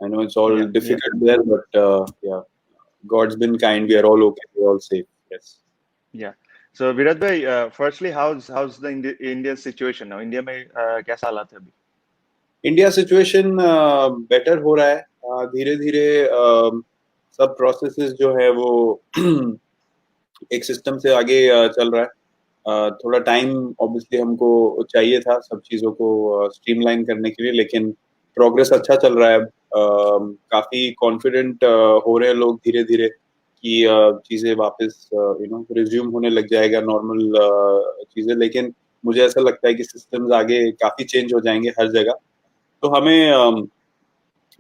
I know it's all Yeah, yeah, difficult there, but yeah, God's been kind. We yeah, are all okay. We're all safe. Yes. yeah. So Virat भाई, firstly, how's the Indian situation now? India में कैसा हालात है अभी? India situation better हो रहा है धीरे धीरे। सब प्रोसेसेस जो है वो एक सिस्टम से आगे चल रहा है। थोड़ा टाइम ऑब्वियसली हमको चाहिए था सब चीज़ों को स्ट्रीमलाइन करने के लिए, लेकिन प्रोग्रेस अच्छा चल रहा है। काफ़ी कॉन्फिडेंट हो रहे हैं लोग धीरे धीरे कि चीज़ें वापस रिज्यूम होने लग जाएगा नॉर्मल चीज़ें। लेकिन मुझे ऐसा लगता है कि सिस्टम्स आगे काफ़ी चेंज हो जाएंगे हर जगह। तो हमें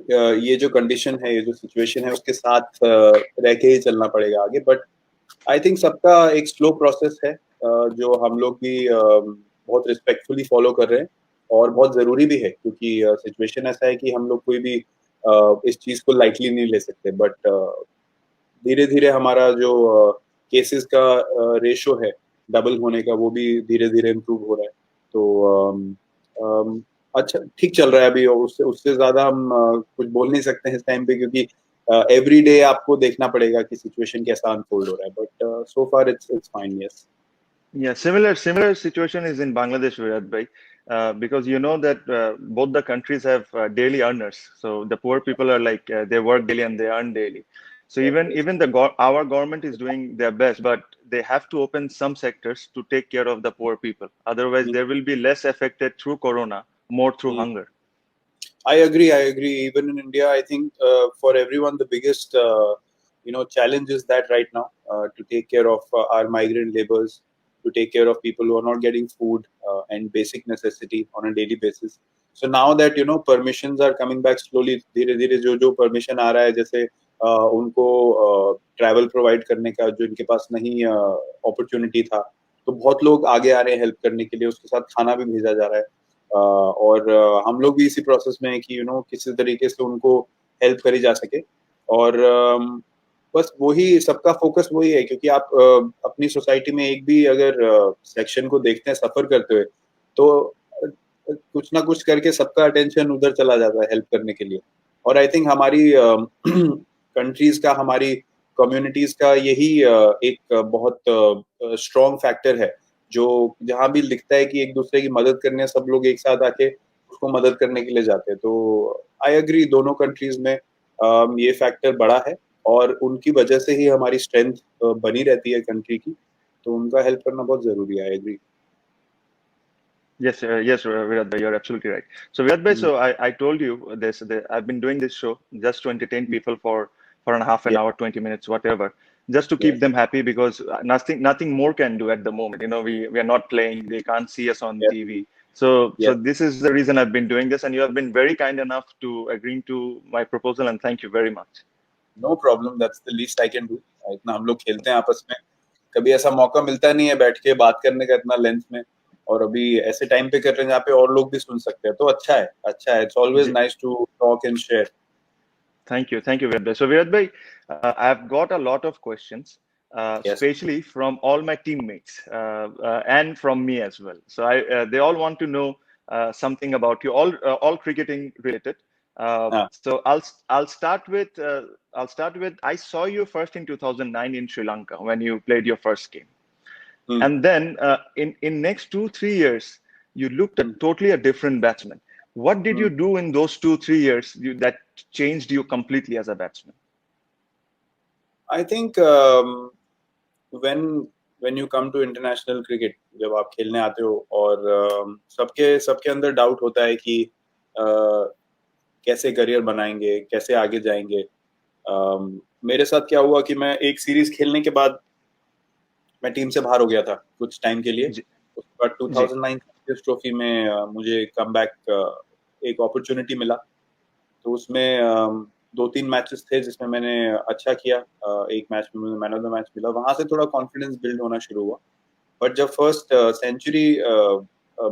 ये जो कंडीशन है, ये जो सिचुएशन है, उसके साथ रह के ही चलना पड़ेगा आगे। बट आई थिंक सबका एक स्लो प्रोसेस है जो हम लोग भी बहुत रिस्पेक्टफुली फॉलो कर रहे हैं, और बहुत ज़रूरी भी है क्योंकि सिचुएशन ऐसा है कि हम लोग कोई भी इस चीज़ को लाइटली नहीं ले सकते। बट धीरे धीरे हमारा जो केसेस का रेशो है डबल होने का, वो भी धीरे धीरे इम्प्रूव हो रहा है। तो अच्छा ठीक चल रहा है अभी। और उससे उससे ज्यादा हम कुछ बोल नहीं सकते हैं इस टाइम पे, क्योंकि एवरी डे आपको देखना पड़ेगा कि सिचुएशन कैसा अनफोल्ड हो रहा है। But so far it's fine. Yes. Yeah, similar situation is in Bangladesh, Virat bhai, because you know that both the countries have daily earners. So the poor people are like they work daily and they earn daily. So even our government is doing their best, but they have to open some sectors to take care of the poor people. Otherwise, there will be less affected through corona, more through hunger. I agree. I agree. Even in India, I think for everyone, the biggest challenge is that right now to take care of our migrant laborers, to take care of people who are not getting food and basic necessity on a daily basis. So now that permissions are coming back slowly, धीरे धीरे जो permission आ रहा है, जैसे उनको travel provide करने का जो इनके पास नहीं opportunity था, तो बहुत लोग आगे आ रहे हैं हेल्प करने के लिए। उसके साथ खाना भी भेजा जा रहा है। और हम लोग भी इसी प्रोसेस में है कि किसी तरीके से उनको हेल्प करी जा सके। और बस वही सबका फोकस वही है, क्योंकि आप अपनी सोसाइटी में एक भी अगर सेक्शन को देखते हैं सफर करते हुए, तो कुछ ना कुछ करके सबका अटेंशन उधर चला जाता है हेल्प करने के लिए। और आई थिंक हमारी कंट्रीज का, हमारी कम्युनिटीज का यही एक बहुत स्ट्रॉन्ग फैक्टर है, जो जहाँ भी लिखता है कि एक दूसरे की मदद करने सब लोग एक साथ आके उसको मदद करने के लिए जाते हैं। तो आई एग्री, दोनों कंट्रीज में ये फैक्टर बड़ा है, और उनकी वजह से ही हमारी स्ट्रेंथ बनी रहती है कंट्री की। तो उनका हेल्प करना बहुत जरूरी है। I agree. Yes, Virat bhai, you're absolutely right. So Virat bhai, so I told you this. I've been doing this show just to entertain people for and a half an Yeah, hour, 20 minutes, whatever, just to yeah, keep them happy because nothing more can do at the moment. You know, we are not playing. They can't see us on yeah, TV. So yeah. this is the reason I've been doing this, and you have been very kind enough to agreeing to my proposal, and thank you very much. No problem, that's the least I can do. इतना हम लोग खेलते हैं आपस में, कभी ऐसा मौका मिलता नहीं है बैठ के बात करने का इतना लेंथ में। और अभी ऐसे टाइम पे कर रहे हैं जहाँ पे और लोग भी सुन सकते हैं, तो अच्छा है, अच्छा है। It's always nice to talk and share. Thank you, Virat bhai. So Virat bhai, I've got a lot of questions, yes. especially from all my teammates and from me as well. So they all want to know something about you, all cricketing related. हाँ। So I'll start with I saw you first in 2009 in Sri Lanka when you played your first game, and then in next 2-3 years you looked at totally a different batsman. What did you do in those 2-3 years that changed you completely as a batsman? I think when when you come to international cricket, जब आप खेलने आते हो, और सबके सबके अंदर doubt होता है कि कैसे करियर बनाएंगे, कैसे आगे जाएंगे। मेरे साथ क्या हुआ कि मैं एक सीरीज खेलने के बाद मैं टीम से बाहर हो गया था कुछ टाइम के लिए। जी, उसके बाद जी, 2009 ट्रॉफी में मुझे कम बैक एक अपॉर्चुनिटी मिला। तो उसमें 2-3 मैचेस थे जिसमें मैंने अच्छा किया। एक मैच में मुझे मैन ऑफ द मैच मिला, वहां से थोड़ा कॉन्फिडेंस बिल्ड होना शुरू हुआ। बट जब फर्स्ट सेंचुरी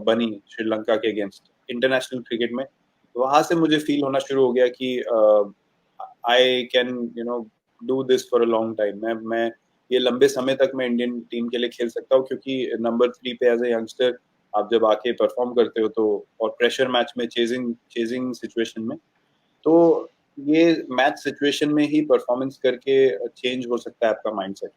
बनी श्रीलंका के अगेंस्ट इंटरनेशनल क्रिकेट में, तो वहां से मुझे फील होना शुरू हो गया कि I can do this for a long time. मैं ये लंबे समय तक मैं इंडियन टीम के लिए खेल सकता हूँ, क्योंकि नंबर 3 पे एज ए यंगस्टर आप जब आके परफॉर्म करते हो, तो और प्रेशर मैच में, चेजिंग चेजिंग सिचुएशन में, तो ये मैच सिचुएशन में ही परफॉर्मेंस करके चेंज हो सकता है आपका माइंडसेट,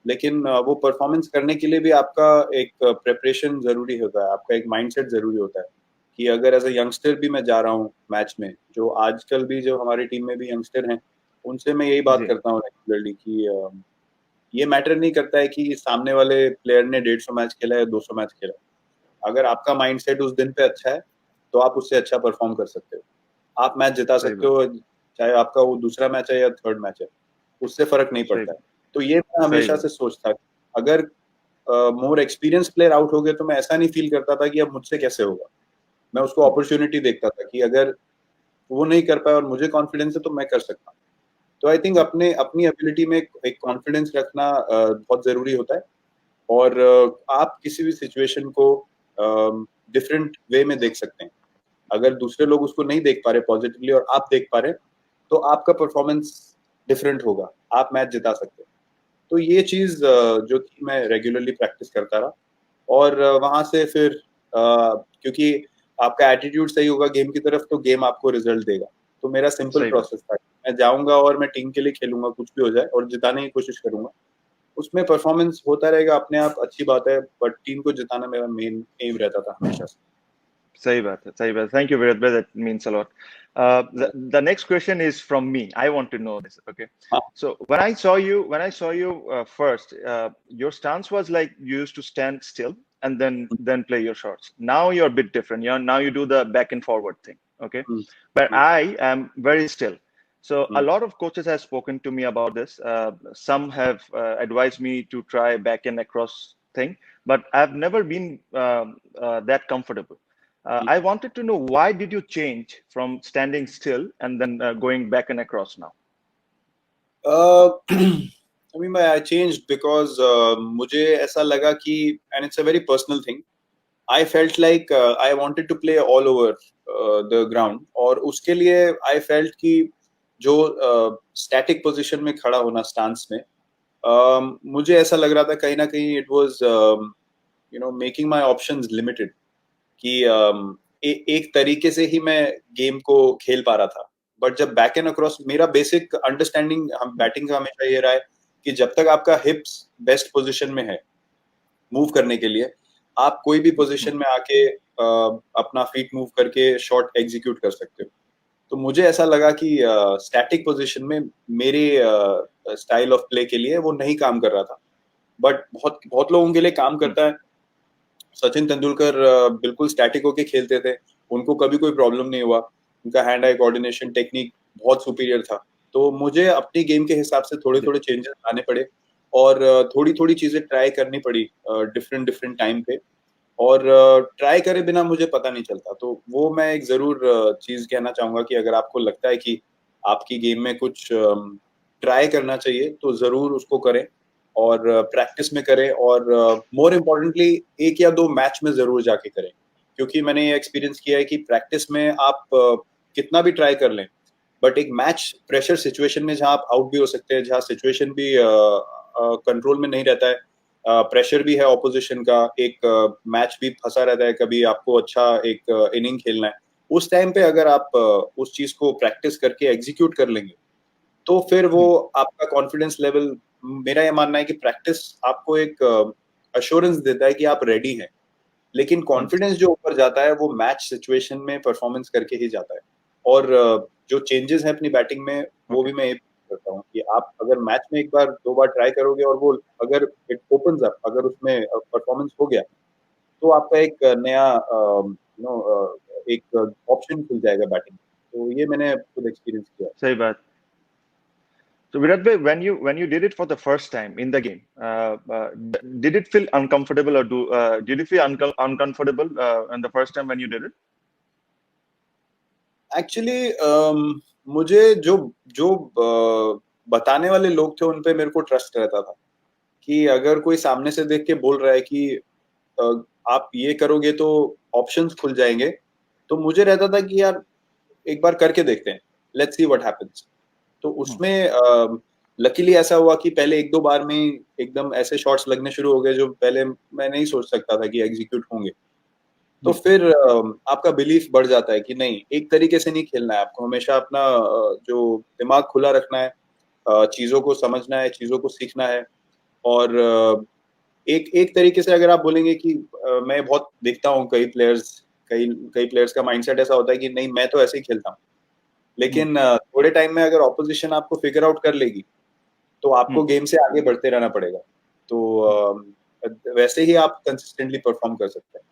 लेकिन वो परफॉर्मेंस करने के लिए भी आपका एक प्रिपरेशन जरूरी होता है, आपका एक माइंडसेट जरूरी होता है कि अगर एज अ यंगस्टर भी मैं जा रहा हूँ मैच में, जो आजकल भी जो हमारी टीम में भी यंगस्टर हैं, उनसे मैं यही बात जी करता हूँ रेगुलरली कि ये मैटर नहीं करता है कि सामने वाले प्लेयर ने 150 मैच खेला या 200 मैच खेला, अगर आपका माइंडसेट उस दिन पे अच्छा है तो आप उससे अच्छा परफॉर्म कर सकते हो, आप मैच जिता सही सकते बात, हो, चाहे आपका वो दूसरा मैच है या थर्ड मैच है, उससे फर्क नहीं सही पड़ता है। बात, तो ये मैं सही हमेशा बात, से सोचता कि अगर मोर एक्सपीरियंस प्लेयर आउट हो गए तो मैं ऐसा नहीं फील करता था कि अब मुझसे कैसे होगा, मैं उसको अपॉर्चुनिटी देखता था कि अगर वो नहीं कर पाया और मुझे कॉन्फिडेंस है तो मैं कर सकता हूँ। तो आई थिंक अपने अपनी एबिलिटी में एक कॉन्फिडेंस रखना बहुत जरूरी होता है, और आप किसी भी सिचुएशन को डिफरेंट वे में देख सकते हैं। अगर दूसरे लोग उसको नहीं देख पा रहे पॉजिटिवली और आप देख पा रहे, तो आपका परफॉर्मेंस डिफरेंट होगा, आप मैच जिता सकते हैं। तो ये चीज जो थी मैं रेगुलरली प्रैक्टिस करता रहा, और वहां से फिर क्योंकि आपका एटीट्यूड सही होगा गेम की तरफ तो गेम आपको रिजल्ट देगा। तो मेरा सिंपल सही बात, प्रोसेस था, मैं जाऊंगा और मैं टीम के लिए खेलूंगा, कुछ भी हो जाए और जिताने की कोशिश करूंगा, उसमें परफॉर्मेंस होता रहेगा अपने आप, अच्छी बात है, बट टीम को जिताना मेरा मेन एम रहता था हमेशा से। सही बात है, सही बात। Thank you, Virat bhai. That means a lot. The next question is from me. I want to know this. Okay. हाँ, So when I saw you first, your stance was like you used to stand still and then play your shots. Now you're a bit different. Now you do the back and forward thing. Okay. Hmm, But hmm, I am very still. So a hmm, lot of coaches have spoken to me about this. Some have advised me to try back and across thing, but I've never been that comfortable. Hmm. I wanted to know why did you change from standing still and then going back and across now? I mean, I changed because मुझे ऐसा लगा कि, and it's a very personal thing, I felt like I wanted to play all over the ground, और उसके लिए I felt कि जो static position में खड़ा होना stance में, मुझे ऐसा लग रहा था कहीं ना कहीं it was making my options limited, कि एक तरीके से ही मैं गेम को खेल पा रहा था। बट जब बैक एंड अक्रॉस, मेरा बेसिक अंडरस्टैंडिंग हम बैटिंग का हमेशा ये रहा है कि जब तक आपका हिप्स बेस्ट पोजीशन में है मूव करने के लिए, आप कोई भी पोजीशन में आके अपना फीट मूव करके शॉट एग्जीक्यूट कर सकते हो। तो मुझे ऐसा लगा कि स्टैटिक पोजीशन में मेरे स्टाइल ऑफ प्ले के लिए वो नहीं काम कर रहा था, बट बहुत बहुत लोगों के लिए काम करता है। सचिन तेंदुलकर बिल्कुल स्टैटिक होके खेलते थे, उनको कभी कोई प्रॉब्लम नहीं हुआ, उनका हैंड आई कोऑर्डिनेशन टेक्निक बहुत सुपीरियर था। तो मुझे अपनी गेम के हिसाब से थोड़े थोड़े चेंजेस लाने पड़े, और थोड़ी थोड़ी चीजें ट्राई करनी पड़ी डिफरेंट डिफरेंट टाइम पे, और ट्राई करे बिना मुझे पता नहीं चलता। तो वो मैं एक जरूर चीज कहना चाहूंगा कि अगर आपको लगता है कि आपकी गेम में कुछ ट्राई करना चाहिए तो जरूर उसको करें, और प्रैक्टिस में करें, और मोर इम्पोर्टेंटली एक या दो मैच में जरूर जाके करें, क्योंकि मैंने ये एक्सपीरियंस किया है कि प्रैक्टिस में आप कितना भी ट्राई कर लें, बट एक मैच प्रेशर सिचुएशन में जहां आप आउट भी हो सकते हैं, जहां सिचुएशन भी कंट्रोल में नहीं रहता है, प्रेशर भी है ऑपोजिशन का, एक मैच भी फंसा रहता है, कभी आपको अच्छा एक इनिंग खेलना है, उस टाइम पे अगर आप उस चीज को प्रैक्टिस करके एग्जीक्यूट कर लेंगे, तो फिर वो आपका कॉन्फिडेंस लेवल, मेरा ये मानना है कि प्रैक्टिस आपको एक अश्योरेंस देता है कि आप रेडी हैं, लेकिन कॉन्फिडेंस जो ऊपर जाता है वो मैच सिचुएशन में परफॉर्मेंस करके ही जाता है। और जो चेंजेस हैं अपनी बैटिंग में, वो Okay. भी मैं ये करता हूँ कि आप अगर मैच में एक बार दो बार ट्राई करोगे और वो अगर इट ओपन्स अप, अगर उसमें परफॉर्मेंस हो गया, तो आपका एक नया एक ऑप्शन खुल जाएगा बैटिंग। तो ये मैंने खुद एक्सपीरियंस किया है। सही बात। So Virat bhai, when you did it for the first time in the game, did it feel uncomfortable or did you feel uncomfortable in the first time when you did it? Actually मुझे जो जो बताने वाले लोग थे उन पे मेरे को ट्रस्ट रहता था, कि अगर कोई सामने से देख के बोल रहा है कि अ, आप ये करोगे तो ऑप्शंस खुल जाएंगे, तो मुझे रहता था कि यार एक बार करके देखते हैं, लेट्स सी व्हाट हैपेंस। तो उसमें लकीली ऐसा हुआ कि पहले एक दो बार में ही एकदम ऐसे शॉट्स लगने शुरू हो गए जो पहले मैं नहीं सोच सकता था कि एग्जीक्यूट होंगे। तो फिर आपका बिलीफ बढ़ जाता है कि नहीं, एक तरीके से नहीं खेलना है, आपको हमेशा अपना जो दिमाग खुला रखना है, चीजों को समझना है, चीजों को सीखना है। और एक एक तरीके से अगर आप बोलेंगे कि मैं बहुत देखता हूँ कई कई प्लेयर्स का माइंडसेट ऐसा होता है कि नहीं, मैं तो ऐसे ही खेलता हूँ। लेकिन थोड़े टाइम में अगर ऑपोजिशन आपको फिगर आउट कर लेगी, तो आपको गेम से आगे बढ़ते रहना पड़ेगा। तो वैसे ही आप कंसिस्टेंटली परफॉर्म कर सकते हैं।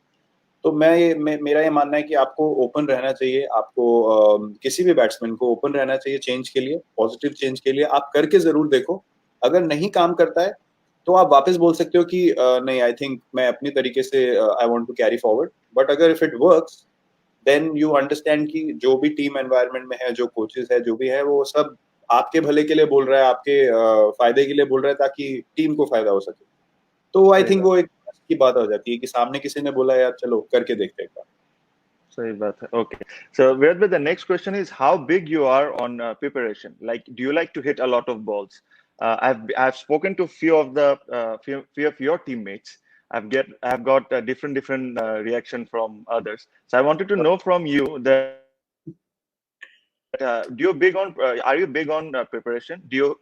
तो मेरा ये मानना है कि आपको ओपन रहना चाहिए, आपको किसी भी बैट्समैन को ओपन रहना चाहिए चेंज के लिए, पॉजिटिव चेंज के लिए। आप करके जरूर देखो, अगर नहीं काम करता है तो आप वापस बोल सकते हो कि नहीं, आई थिंक मैं अपनी तरीके से I want to carry forward. But अगर if it works, then you understand कि जो भी टीम एनवायरनमेंट में है, जो कोचेस है, जो भी है, वो सब आपके भले के लिए बोल रहा है, आपके फायदे के लिए बोल रहा है, ताकि टीम को फायदा हो सके। तो आई थिंक वो एक की बात हो जाती है कि सामने किसी ने बोला यार चलो करके देखते हैं। सही बात है. Okay. So, Vedant, the next question is how big you are on preparation. Like, do you like to hit a lot of balls? I've spoken to few of your teammates. I've got different reaction from others. So I wanted to know from you that do you big on are you big on preparation? Do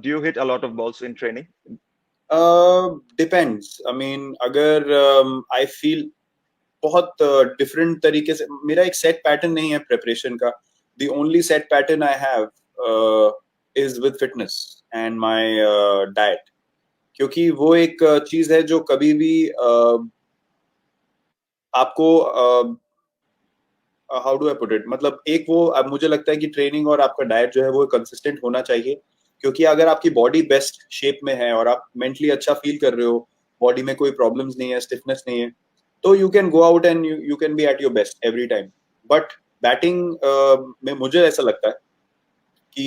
you hit a lot of balls in training? Depends, I mean अगर I feel बहुत different तरीके से, मेरा एक set pattern नहीं है preparation का। The only set pattern I have is with fitness and my diet, क्योंकि वो एक चीज है जो कभी भी आपको how do I put it, मतलब एक वो मुझे लगता है कि ट्रेनिंग और आपका डाइट जो है वो कंसिस्टेंट होना चाहिए। क्योंकि अगर आपकी बॉडी बेस्ट शेप में है और आप मेंटली अच्छा फील कर रहे हो, बॉडी में कोई प्रॉब्लम्स नहीं है, स्टिफनेस नहीं है, तो you can go out and you can be at your best every time. But batting में मुझे ऐसा लगता है कि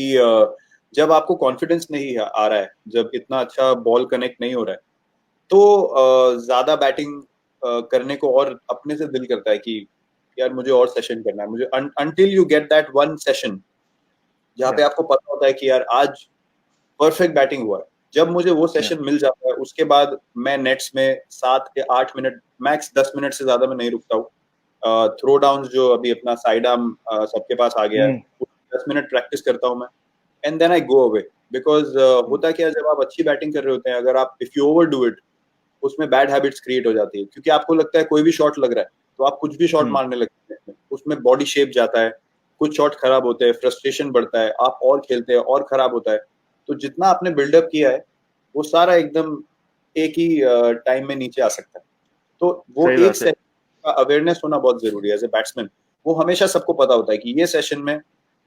जब आपको कॉन्फिडेंस नहीं आ रहा है, जब इतना अच्छा बॉल कनेक्ट नहीं हो रहा है, तो ज्यादा बैटिंग करने को और अपने से दिल करता है कि यार मुझे और सेशन करना है। मुझे until you get that one session जहाँ पे आपको पता होता है कि यार आज परफेक्ट बैटिंग हुआ है, जब मुझे वो सेशन मिल जाता है, उसके बाद मैं नेट्स में 7 या 8 मिनट, मैक्स 10 मिनट से ज्यादा मैं नहीं रुकता हूँ। थ्रो डाउन जो अभी अपना साइड आर्म सबके पास आ गया है, 10 मिनट प्रैक्टिस करता हूँ मैं, and then I go away. Because होता क्या, जब आप अच्छी बैटिंग कर रहे होते हैं, अगर आप if you over do it, उसमें बैड हैबिट्स क्रिएट हो जाती है। क्योंकि आपको लगता है कोई भी शॉट लग रहा है तो आप कुछ भी शॉट मारने लगते हैं, उसमें बॉडी शेप जाता है, कुछ शॉट खराब होते हैं, फ्रस्ट्रेशन बढ़ता है, आप और खेलते हैं और खराब होता है। तो जितना आपने बिल्डअप किया है वो सारा एकदम एक ही टाइम में नीचे आ सकता है। तो वो एक सेशन का अवेयरनेस होना बहुत जरूरी है एज ए बैट्समैन। वो हमेशा सबको पता होता है कि ये सेशन में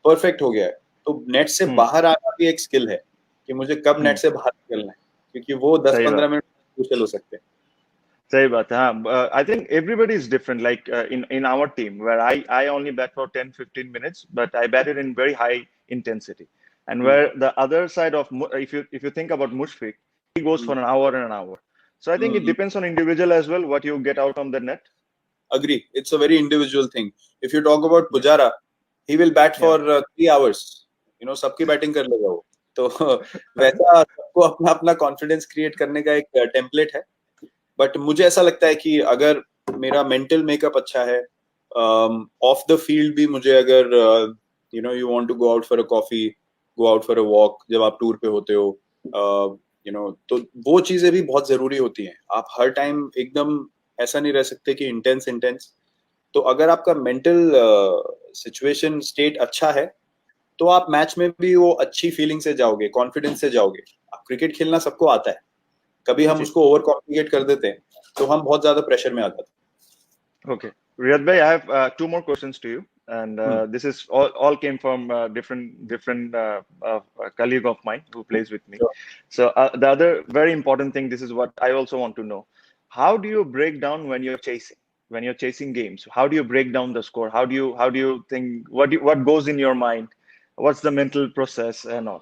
परफेक्ट हो गया है, तो नेट से बाहर आना भी एक स्किल है कि मुझे कब नेट से बाहर निकलना है, क्योंकि वो 10-15 मिनट मुश्किल हो सकते हैं। सही बात है. हाँ, I think everybody is different. Like in our team, where I only bat for 10-15 minutes, but I batted in very high intensity. And where the other side of if you think about Mushfiq, he goes for an hour and an hour. So I think it depends on individual as well what you get out on the net. Agree. It's a very individual thing. If you talk about Pujara, he will bat for 3 hours. You know, सबकी batting कर लेगा वो। तो वैसा सबको अपना अपना confidence create करने का एक टेम्पलेट है। बट मुझे ऐसा लगता है कि अगर मेरा मेंटल मेकअप अच्छा है, ऑफ द फील्ड भी मुझे अगर you want to go out for a coffee, go out for a walk, जब आप टूर पे होते हो, तो वो चीजें भी बहुत जरूरी होती हैं। आप हर टाइम एकदम ऐसा नहीं रह सकते कि इंटेंस। तो अगर आपका मेंटल सिचुएशन स्टेट अच्छा है, तो आप मैच में भी वो अच्छी फीलिंग से जाओगे, कॉन्फिडेंस से जाओगे। आप क्रिकेट खेलना सबको आता है, कभी हम उसको ओवर कॉम्प्लिकेट कर देते हैं, तो हम बहुत ज्यादा प्रेशर में आ जाते हैं। Okay, Riyad bhai, I have 2 more questions to you, and this is all came from different colleague of mine who plays with me. Sure. So the other very important thing, this is what I also want to know: how do you break down when you're chasing games? How do you break down the score? How do you think? What goes in your mind? What's the mental process and all?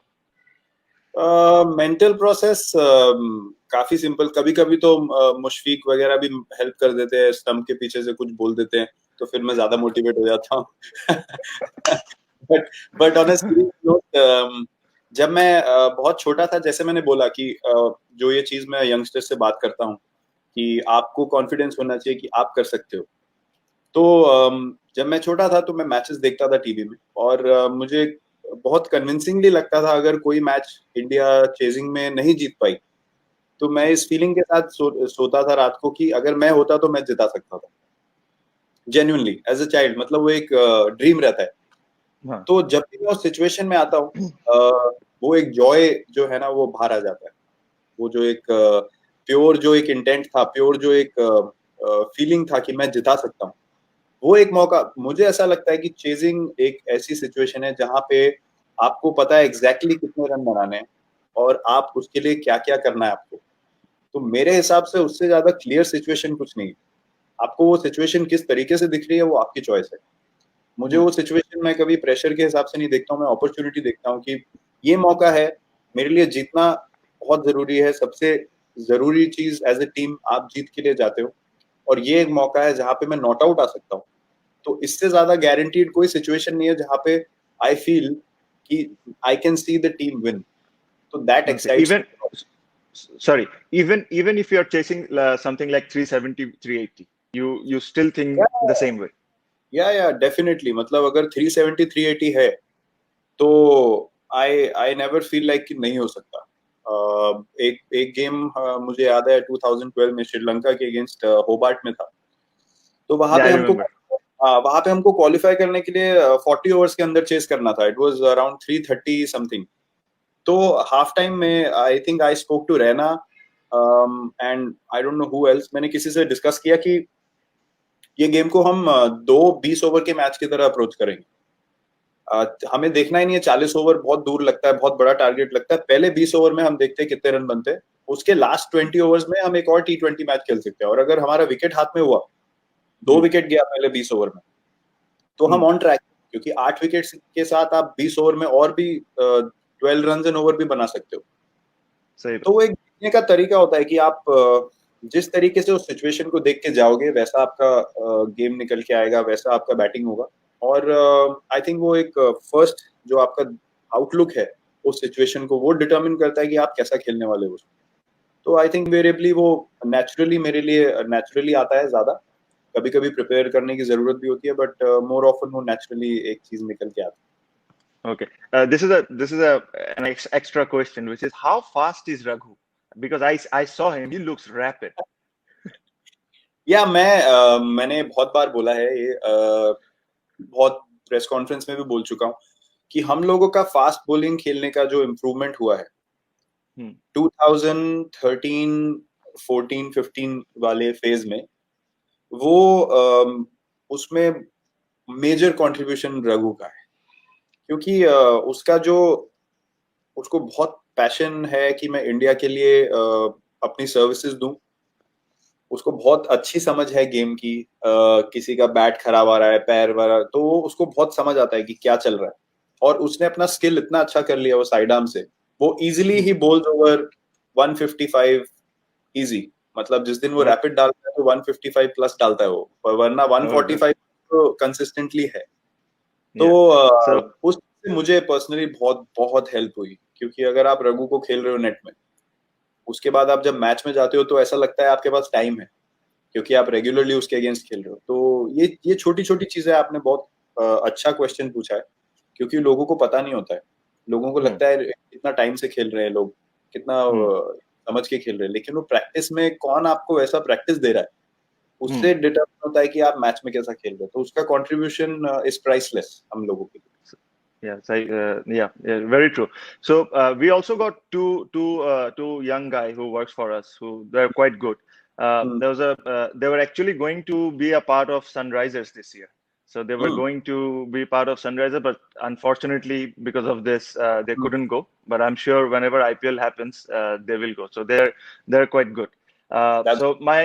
Mental process काफी simple. कभी कभी तो मुशफीक वगैरह भी help कर देते हैं, stump के पीछे से कुछ बोल देते हैं, तो फिर मैं ज्यादा मोटिवेट हो जाता हूँ। But on a serious note, जब मैं बहुत छोटा था, जैसे मैंने बोला कि जो ये चीज मैं यंगस्टर से बात करता हूँ कि आपको कॉन्फिडेंस होना चाहिए कि आप कर सकते हो। तो जब मैं छोटा था तो मैं मैचेस देखता था टीवी में, और मुझे बहुत कन्विंसिंगली लगता था अगर कोई मैच इंडिया चेजिंग में नहीं जीत पाई तो मैं इस फीलिंग के साथ सोता था रात को कि अगर मैं होता तो मैं जिता सकता था। जेन्युइनली एज अ चाइल्ड, मतलब वो एक ड्रीम रहता है। हाँ, तो जब भी मैं उस सिचुएशन में आता हूँ, वो एक जॉय जो है ना वो बाहर आ जाता है। वो जो एक प्योर जो एक इंटेंट था, प्योर जो एक फीलिंग था कि मैं जिता सकता हूँ, वो एक मौका। मुझे ऐसा लगता है कि चेजिंग एक ऐसी सिचुएशन है जहां पे आपको पता है एग्जैक्टली कितने रन बनाने हैं और आप उसके लिए क्या क्या करना है आपको। तो मेरे हिसाब से उससे ज्यादा क्लियर सिचुएशन कुछ नहीं है। आपको वो सिचुएशन किस तरीके से दिख रही है वो आपकी चॉइस है। मुझे वो सिचुएशन में कभी प्रेशर के हिसाब से नहीं देखता हूँ, मैं अपॉर्चुनिटी देखता हूँ कि ये मौका है मेरे लिए, जीतना बहुत जरूरी है। सबसे जरूरी चीज एज ए टीम, आप जीत के लिए जाते हो, और ये एक मौका है जहाँ पे मैं नॉट आउट आ सकता हूँ। तो इससे ज्यादा गारंटीड कोई सिचुएशन नहीं है जहाँ पे आई फील कि I can see the team win. तो that okay. Excites Even, me. sorry, even if you're chasing something like 370, 380, you still think the same way. या डेफिनेटली, मतलब अगर 370 380 है तो आई नेवर फील लाइक कि नहीं हो सकता। एक एक गेम मुझे याद है 2012 में श्रीलंका के अगेंस्ट होबार्ट में था। तो Yeah, I remember. वहां पे हमको क्वालिफाई करने के लिए 40 ओवर्स के अंदर चेस करना था। It was around 330 something. तो हाफ टाइम में I think I spoke to Raina and I don't know who else. मैंने किसी से डिस्कस किया कि ये गेम को हम दो 20 ओवर के मैच की तरह अप्रोच करेंगे। हमें देखना ही नहीं है 40 ओवर, बहुत दूर लगता है, बहुत बड़ा टारगेट लगता है। पहले 20 ओवर में हम देखते हैं कितने रन बनते हैं, उसके लास्ट 20 ओवर्स में हम एक और T20 मैच खेल सकते हैं। और अगर हमारा विकेट हाथ में हुआ, 2 विकेट गया पहले 20 ओवर में, तो हम ऑन ट्रैक। क्योंकि 8 विकेट के साथ आप 20 ओवर में और भी 12 रन एन ओवर भी बना सकते हो। सही तो बात। वो एक देखने का तरीका होता है कि आप जिस तरीके से उस सिचुएशन को देख के जाओगे वैसा आपका गेम निकल के आएगा, वैसा आपका बैटिंग होगा। और आई थिंक वो एक फर्स्ट जो आपका आउटलुक है उस सिचुएशन को, वो डिटरमिन करता है कि आप कैसा खेलने वाले हो। तो आई थिंक वेरिएबली वो नेचुरली मेरे लिए नेचुरली आता है ज्यादा। कभी कभी प्रिपेयर करने की जरूरत भी होती है, बट मोर ऑफन वो नेचुरली एक चीज निकल के आती है। Okay. This is an extra question, which is how fast is Raghu? Because I saw him. He looks rapid. या मैंने बहुत बार बोला है ये, बहुत प्रेस कॉन्फ्रेंस में भी बोल चुका हूँ कि हम लोगों का फास्ट बॉलिंग खेलने का जो इम्प्रूवमेंट हुआ है 2013 14 15 वाले फेज में, वो उसमें मेजर कंट्रीब्यूशन रघु का है। क्योंकि उसका जो उसको बहुत पैशन है कि मैं इंडिया के लिए अपनी सर्विसेज दूं। उसको बहुत अच्छी समझ है गेम की। किसी का बैट खराब आ रहा है, पैर वाला, तो वो उसको बहुत समझ आता है कि क्या चल रहा है। और उसने अपना स्किल इतना अच्छा कर लिया वो साइड आर्म से, वो इजीली ही बोल्स ओवर 155 इजी। मतलब जिस दिन वो Oh, रैपिड डालता है तो 155 प्लस डालता है वो, वरना oh, good. 145 तो कंसिस्टेंटली है। तो Yeah. So उससे मुझे पर्सनली बहुत बहुत हेल्प हुई। क्योंकि अगर आप रघु को खेल रहे हो नेट में, उसके बाद आप जब मैच में जाते हो तो ऐसा लगता है आपके पास टाइम है, क्योंकि आप रेगुलरली उसके अगेंस्ट खेल रहे हो। तो ये छोटी छोटी चीजें आपने बहुत अच्छा क्वेश्चन पूछा है। क्योंकि लोगों को पता नहीं होता है। लोगों को hmm, लगता है कितना टाइम से खेल रहे हैं लोग, कितना hmm, समझ के खेल रहे हैं, लेकिन वो प्रैक्टिस में कौन आपको वैसा प्रैक्टिस दे रहा है, hmm. उससे डिटरमिन होता है कि आप मैच में कैसा खेल रहे हो। तो उसका कंट्रीब्यूशन इज प्राइसलेस हम लोगों के लिए। Yeah, very true. So we also got two young guy who works for us who they're quite good. Hmm, They were actually going to be a part of Sunrisers this year. So they were hmm, going to be part of Sunriser, but unfortunately because of this they hmm, couldn't go. But I'm sure whenever IPL happens, they will go. So they're quite good. that's So my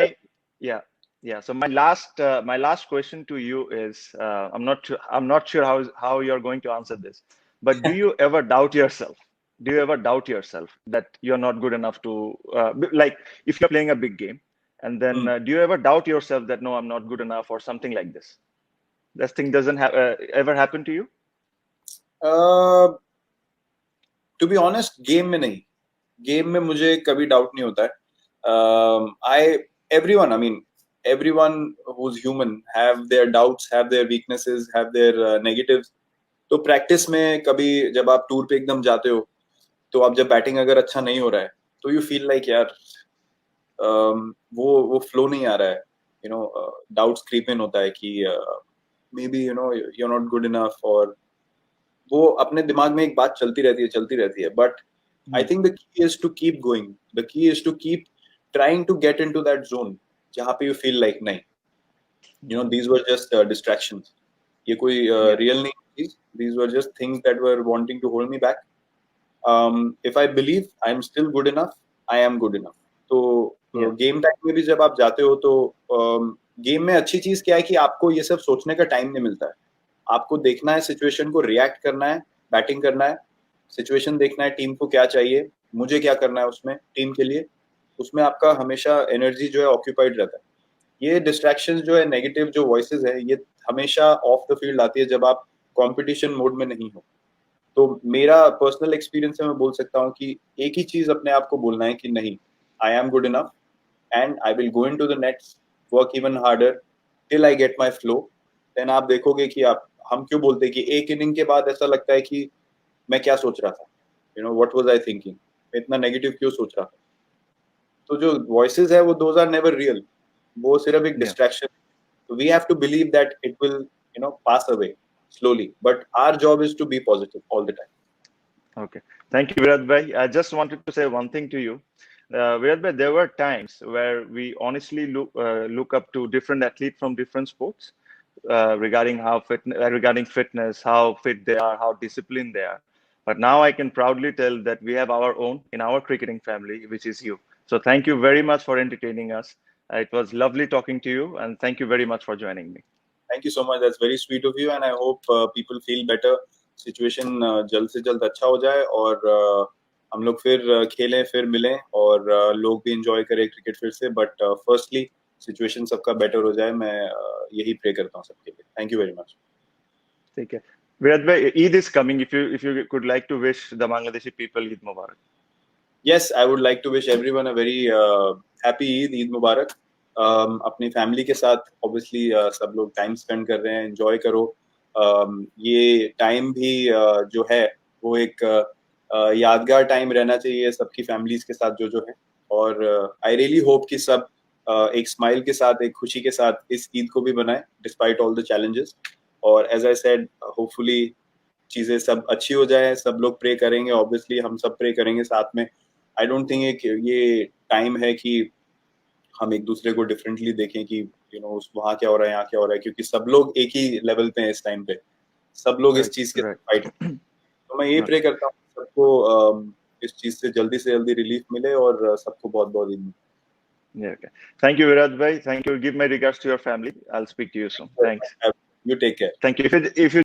yeah. Yeah. So my last question to you is I'm not sure how you're going to answer this, but do you ever doubt yourself? Do you ever doubt yourself that you're not good enough to like if you're playing a big game and then hmm. do you ever doubt yourself that no, I'm not good enough or something like this? This thing doesn't ever happen to you? To be honest, game में नहीं। Game में मुझे कभी doubt नहीं होता है। आई everyone, I mean, everyone who's human have their doubts, have their weaknesses, have their negatives. तो practice में कभी जब आप टूर पे एकदम जाते हो, तो आप जब बैटिंग अगर अच्छा नहीं हो रहा है, तो यू फील लाइक यार वो फ्लो नहीं आ रहा है, you know, doubts creep in होता है कि maybe you know you are not good enough, और वो अपने दिमाग में एक बात चलती रहती है. But I think the key is to keep going, the key is to keep trying to get into that zone जहाँ पे यू फील लाइक नहीं, you know, these were just distractions, ये कोई रियल नहीं चीज, these were just things that were wanting to hold me back. If I believe I am still good enough, I am good enough. तो game time में भी जब आप जाते हो, तो गेम में अच्छी चीज क्या है कि आपको ये सब सोचने का टाइम नहीं मिलता है. आपको देखना है सिचुएशन को, रिएक्ट करना है, बैटिंग करना है, सिचुएशन देखना है, टीम को क्या चाहिए, मुझे क्या करना है उसमें टीम के लिए. उसमें आपका हमेशा एनर्जी जो है ऑक्यूपाइड रहता है. ये डिस्ट्रैक्शंस जो है, नेगेटिव जो वॉइसेस है, ये हमेशा ऑफ द फील्ड आती है जब आप कंपटीशन मोड में नहीं हो. तो मेरा पर्सनल एक्सपीरियंस से मैं बोल सकता हूँ कि एक ही चीज अपने आप को बोलना है कि नहीं, I am good enough and I will go into the nets, work even harder till I get my flow. देन आप देखोगे कि आप, हम क्यों बोलते हैं कि एक इनिंग के बाद ऐसा लगता है कि मैं क्या सोच रहा था, you know, what was I thinking, मैं इतना नेगेटिव क्यों सोच रहा था. तो जो वॉइसेस है वो दोज आर नेवर रियल, वो सिर्फ एक distraction. So we have to believe that it will, you know, pass away slowly. But our job is to be positive all the time. Okay. Thank you, Virat Bhai. I just wanted to say one thing to you. Virat Bhai, there were times where we honestly look up to different athletes from different sports regarding regarding fitness, how fit they are, how disciplined they are. But now I can proudly tell that we have our own in our cricketing family, which is you. So thank you very much for entertaining us. It was lovely talking to you, and thank you very much for joining me. Thank you so much. That's very sweet of you, and I hope people feel better. Situation जल्द से जल्द अच्छा हो जाए, और हम लोग फिर खेलें, फिर मिलें, और लोग भी enjoy करें क्रिकेट फिर से. But firstly, situation सबका better हो जाए. मैं यही pray करता हूँ सबके लिए. Thank you very much. Take care. Virat Bhai, Eid is coming. If you could like to wish the Bangladeshi people Eid Mubarak. Yes, I would like to wish everyone a very happy Eid Mubarak. अपनी family के साथ obviously सब लोग time spend कर रहे हैं, enjoy करो. ये टाइम भी जो है वो एक यादगार टाइम रहना चाहिए सबकी फैमिलीज के साथ जो है. और आई रियली होप कि सब एक स्माइल के साथ, एक खुशी के साथ इस ईद को भी बनाए डिस्पाइट ऑल द चैलेंजेस. और एज आई सेड, होपफुली चीजें सब अच्छी हो जाए. सब लोग प्रे करेंगे, ऑब्वियसली हम सब प्रे करेंगे साथ में. आई डोंट थिंक ये टाइम है कि हम एक दूसरे को डिफरेंटली देखें कि यू नो वहाँ क्या हो रहा है, यहाँ क्या हो रहा है, क्योंकि सब लोग एक ही लेवल पे हैं इस टाइम पे. सब लोग इस चीज के फाइट. तो मैं ये प्रे करता हूँ सबको इस चीज से जल्दी रिलीफ मिले, और सबको बहुत बहुत Eid. Yeah, okay. Thank you, Virat Bhai. Thank you. Give my regards to your family. I'll speak to you soon. Thanks. You take care. Thank you. If you